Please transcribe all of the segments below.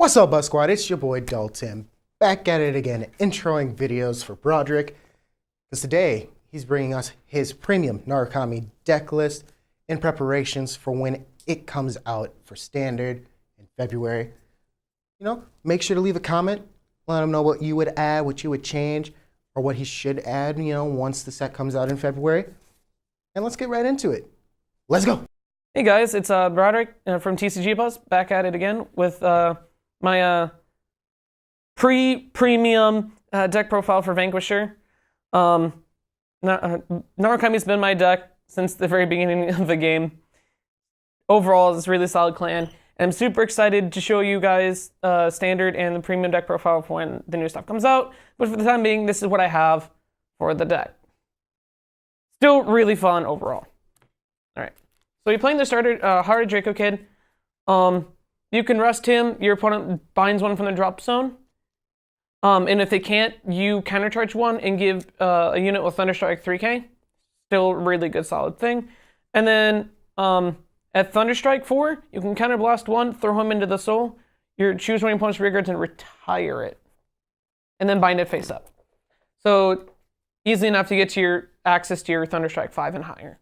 What's up, Buzz Squad? It's your boy Dalton, back at it again, introing videos for Broderick. Because today, he's bringing us his premium Narukami deck list in preparations for when it comes out for Standard in February. You know, make sure to leave a comment, let him know what you would add, what you would change, or what he should add, once the set comes out in February. And let's get right into it. Let's go. Hey guys, it's Broderick from TCG Buzz, back at it again with my premium deck profile for Vanquisher. Narukami's been my deck since the very beginning of the game. Overall, it's a really solid clan, and I'm super excited to show you guys Standard and the premium deck profile for when the new stuff comes out. But for the time being, this is what I have for the deck. Still really fun overall. All right, so you're playing the starter Hearted Draco Kid. You can rest him, your opponent binds one from the drop zone. And if they can't, you countercharge one and give a unit with Thunderstrike 3k. Still really good, solid thing. And then at Thunderstrike 4, you can counterblast one, throw him into the soul. You choose one of your opponent's rear guards and retire it. And then bind it face up. So easy enough to get to your access to your Thunderstrike 5 and higher.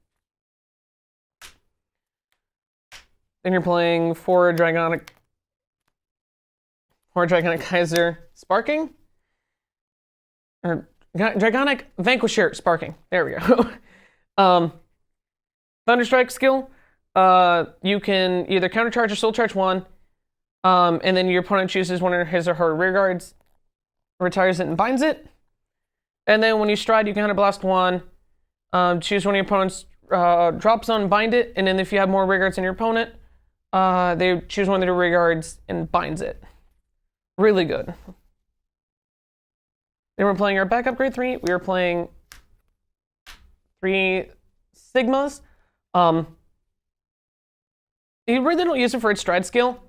Then you're playing four Dragonic Kaiser Sparking. Or Dragonic Vanquisher Sparking. There we go. Thunderstrike skill. You can either countercharge or soul charge one. And then your opponent chooses one of his or her rear guards, retires it and binds it. And then when you stride, you counterblast one. Choose one of your opponent's drop zone and bind it. And then if you have more rear guards than your opponent, they choose one of their rear guards and binds it. Really good. Then we're playing our backup grade 3. We are playing 3 Sigmas. You really don't use it for its stride skill.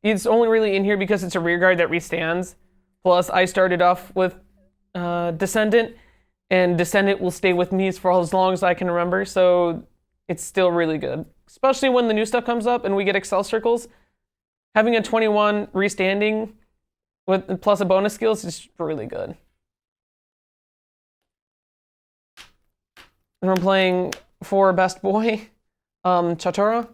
It's only really in here because it's a rear guard that restands. Plus, I started off with Descendant, and Descendant will stay with me for as long as I can remember, so it's still really good. Especially when the new stuff comes up and we get Excel circles. Having a 21 restanding with plus a bonus skills is really good. And we're playing for Best Boy, Chatora.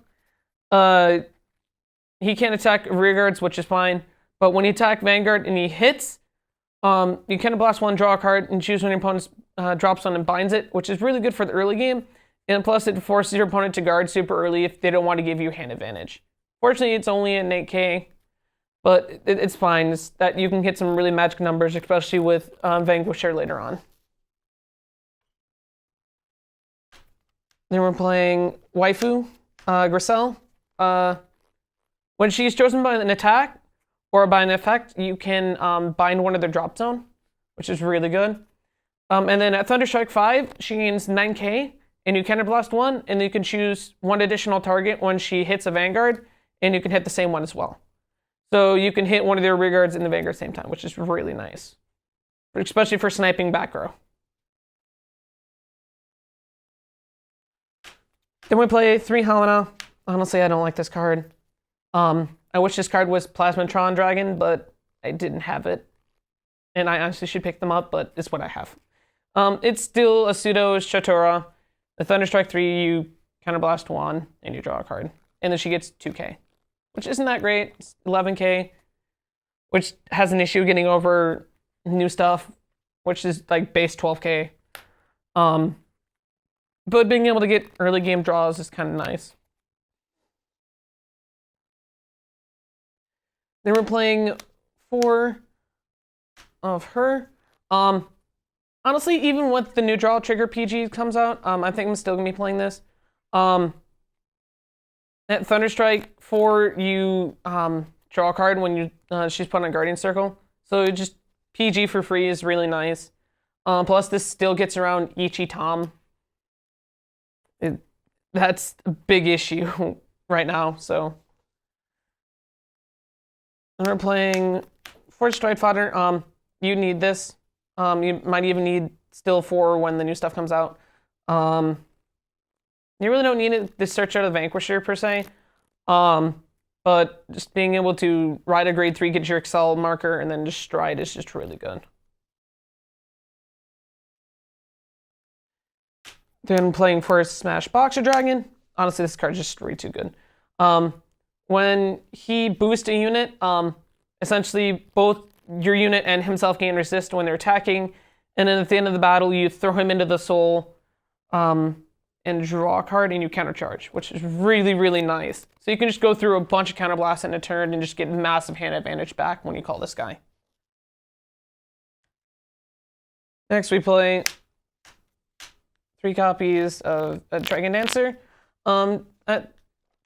He can't attack rear guards, which is fine. But when you attack Vanguard and he hits, you can blast one, draw a card, and choose when your opponent's drops on and binds it, which is really good for the early game. And plus, it forces your opponent to guard super early if they don't want to give you hand advantage. Fortunately, it's only an 8k, but it's fine. It's that you can hit some really magic numbers, especially with Vanquisher later on. Then we're playing Waifu, Griselle. When she's chosen by an attack or by an effect, you can bind one of their drop zone, which is really good. And then at Thunderstrike 5, she gains 9k. And you counterblast one, and you can choose one additional target when she hits a Vanguard, and you can hit the same one as well. So you can hit one of their rear guards in the Vanguard at the same time, which is really nice. Especially for sniping back row. Then we play 3 Helena. Honestly, I don't like this card. I wish this card was Plasmatron Dragon, but I didn't have it. And I honestly should pick them up, but it's what I have. It's still a pseudo Chatora. The Thunderstrike 3, you counterblast one, and you draw a card. And then she gets 2k, which isn't that great. It's 11k, which has an issue getting over new stuff, which is like base 12k. But being able to get early game draws is kind of nice. Then we're playing 4 of her. Honestly, even with the new Draw Trigger PG comes out, I think I'm still going to be playing this. At Thunderstrike 4, you draw a card when you she's put on a Guardian Circle. So just PG for free is really nice. Plus, this still gets around Ichi Tom. That's a big issue right now, so. And we're playing Forge Stride Fodder. You need this. You might even need still 4 when the new stuff comes out. You really don't need it to search out of Vanquisher per se. but just being able to ride a grade 3, get your Excel marker, and then just stride is just really good. Then playing first Smash Boxer Dragon. Honestly, this card is just way too good. When he boosts a unit, essentially both your unit and himself gain resist when they're attacking, and then at the end of the battle, you throw him into the soul and draw a card, and you countercharge, which is really, really nice. So you can just go through a bunch of counterblasts in a turn and just get massive hand advantage back when you call this guy. Next, we play 3 copies of a Dragon Dancer.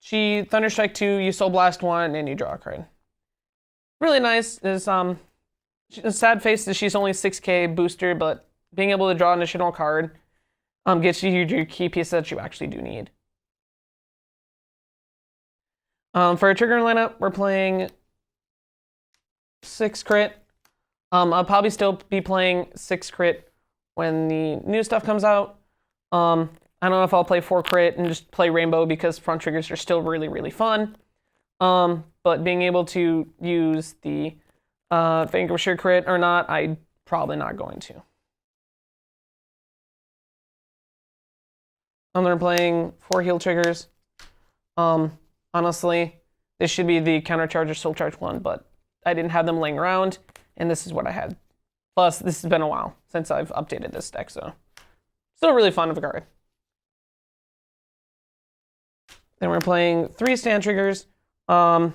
She Thunderstrike 2, you Soul Blast 1, and you draw a card. Really nice. Is sad face that she's only 6k booster, but being able to draw an additional card gets you your key piece that you actually do need. For a trigger lineup, we're playing 6 crit. I'll probably still be playing 6 crit when the new stuff comes out. I don't know if I'll play 4 crit and just play Rainbow because front triggers are still really, really fun. But being able to use the Vanquisher crit or not, I'm probably not going to. They're playing 4 heal triggers. Honestly, this should be the Countercharge or Soul Charge one, but I didn't have them laying around, and this is what I had. Plus, this has been a while since I've updated this deck, so still really fun of a card. Then we're playing 3 stand triggers. Vinay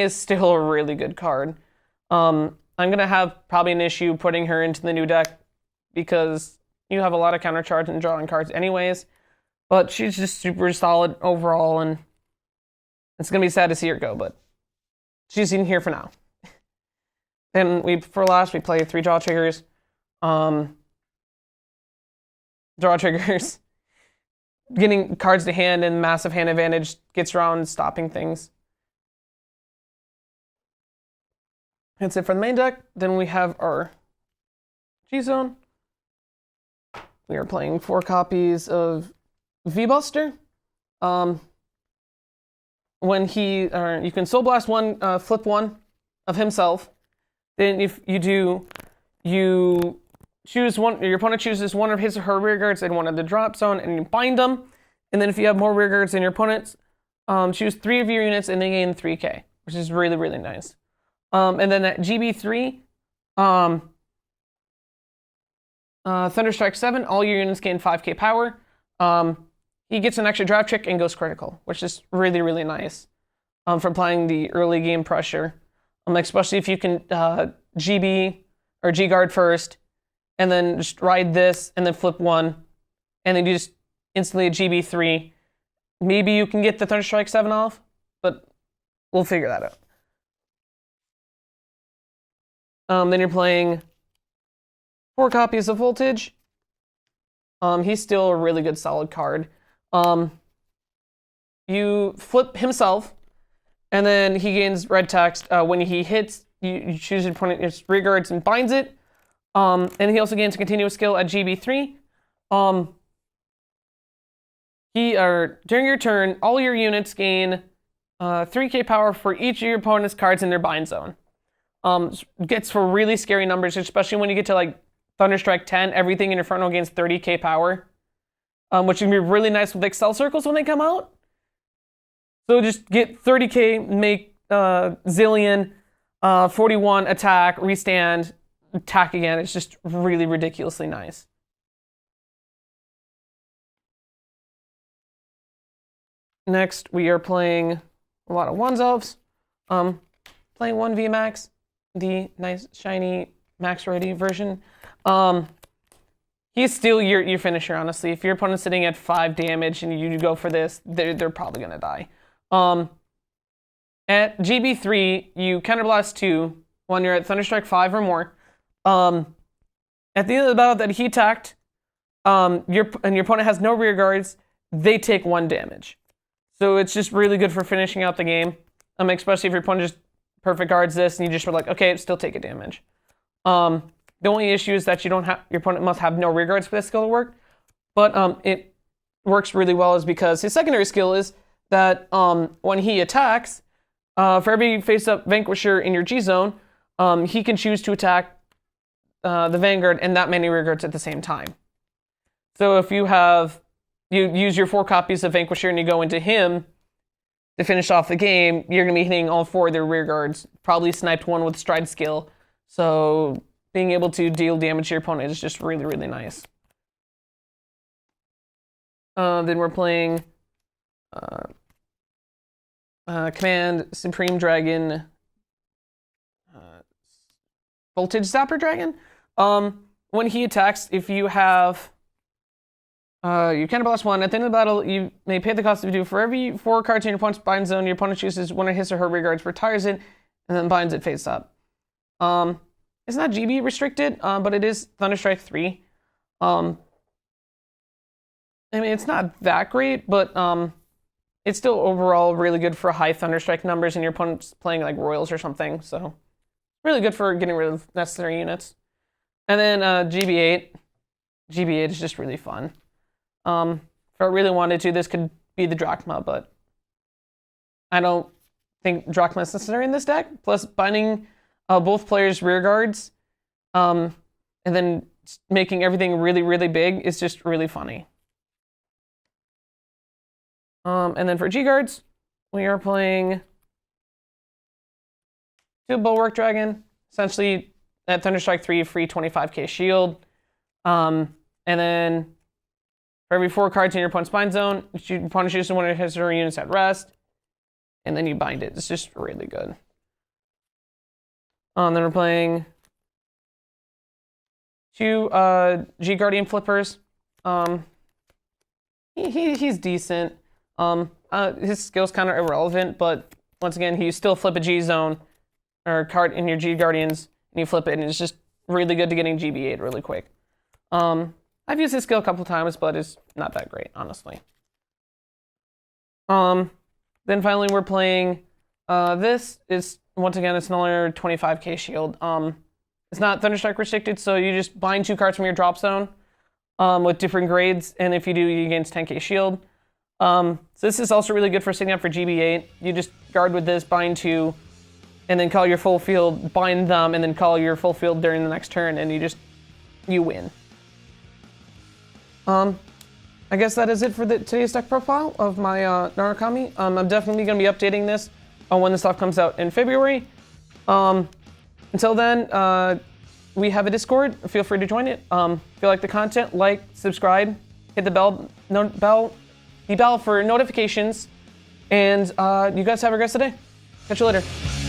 is still a really good card. I'm going to have probably an issue putting her into the new deck because you have a lot of countercharge and drawing cards anyways. But she's just super solid overall, and it's going to be sad to see her go, but she's in here for now. Then for last, we play 3 draw triggers. Draw triggers. Getting cards to hand and massive hand advantage gets around stopping things. That's it for the main deck. Then we have our G-Zone. We are playing 4 copies of V-Buster. When you can Soul Blast 1, flip 1 of himself. Then if you do, you choose one, your opponent chooses one of his or her rear guards in one of the drop zone and you bind them. And then if you have more rear guards than your opponents, choose 3 of your units and they gain 3k, which is really, really nice. And then at GB3, Thunderstrike 7, all your units gain 5k power. He gets an extra draft trick and goes critical, which is really, really nice for applying the early game pressure. Especially if you can GB or G guard first, and then just ride this and then flip 1, and then you just instantly a GB3. Maybe you can get the Thunderstrike 7 off, but we'll figure that out. Then you're playing 4 copies of Voltage. He's still a really good solid card. You flip himself, and then he gains red text. When he hits, you choose your opponent's rear guards and binds it. And he also gains a continuous skill at GB3. During your turn, all your units gain 3k power for each of your opponent's cards in their bind zone. Gets for really scary numbers, especially when you get to like Thunderstrike 10, everything in your front row gains 30k power. Which can be really nice with Excel circles when they come out. So just get 30k, make zillion, 41, attack, restand, attack again. It's just really ridiculously nice. Next, we are playing a lot of Ones Elves. Playing 1 VMAX, the nice, shiny, max ready version. He's still your finisher, honestly. If your opponent's sitting at 5 damage and you go for this, they're probably going to die. At GB3, you counterblast 2 when you're at Thunderstrike 5 or more. At the end of the battle that he attacked, your opponent has no rear guards, they take 1 damage. So it's just really good for finishing out the game. Especially if your opponent just perfect guards this and you just were like, okay, still take a damage. The only issue is that your opponent must have no rear guards for this skill to work. But it works really well is because his secondary skill is that when he attacks, for every face-up Vanquisher in your G zone, he can choose to attack the Vanguard and that many rearguards at the same time. So if you use your 4 copies of Vanquisher and you go into him to finish off the game, you're going to be hitting all 4 of their rearguards, probably sniped one with stride skill. So being able to deal damage to your opponent is just really, really nice. Then we're playing Command Supreme Dragon Voltage Zapper Dragon. When he attacks, if you have you counterblast 1, at the end of the battle, you may pay the cost of do for every 4 cards in your opponent's bind zone, your opponent chooses one of his or her rearguards, retires it, and then binds it face up. It's not GB restricted, but it is Thunderstrike 3. I mean, it's not that great, but it's still overall really good for high Thunderstrike numbers and your opponent's playing like Royals or something, so really good for getting rid of necessary units. And then GB8. GB8 is just really fun. If I really wanted to, this could be the Drachma, but I don't think Drachma is necessary in this deck. Plus, binding both players' rear guards and then making everything really, really big is just really funny. And then for G guards, we are playing 2 Bulwark Dragon, essentially at Thunderstrike 3, free 25k shield. And then for every 4 cards in your opponent's bind zone, your opponent chooses one of his or her units at rest, and then you bind it. It's just really good. Then we're playing 2 G Guardian Flippers. He's decent. His skill's kind of irrelevant, but once again, you still flip a G zone or card in your G Guardians, and you flip it, and it's just really good to getting GB8 really quick. I've used his skill a couple times, but it's not that great, honestly. Then finally, we're playing this. Is once again, it's another 25k shield. It's not Thunderstrike restricted, so you just bind 2 cards from your drop zone with different grades, and if you do, you gain 10k shield. So this is also really good for setting up for GB8. You just guard with this, bind 2, and then call your full field, bind them, and then call your full field during the next turn, and you win. I guess that is it for today's deck profile of my Narukami. I'm definitely going to be updating this when the stuff comes out in February. Until then, we have a Discord. Feel free to join it. If you like the content, like, subscribe, hit the bell for notifications, and you guys have a great day. Catch you later.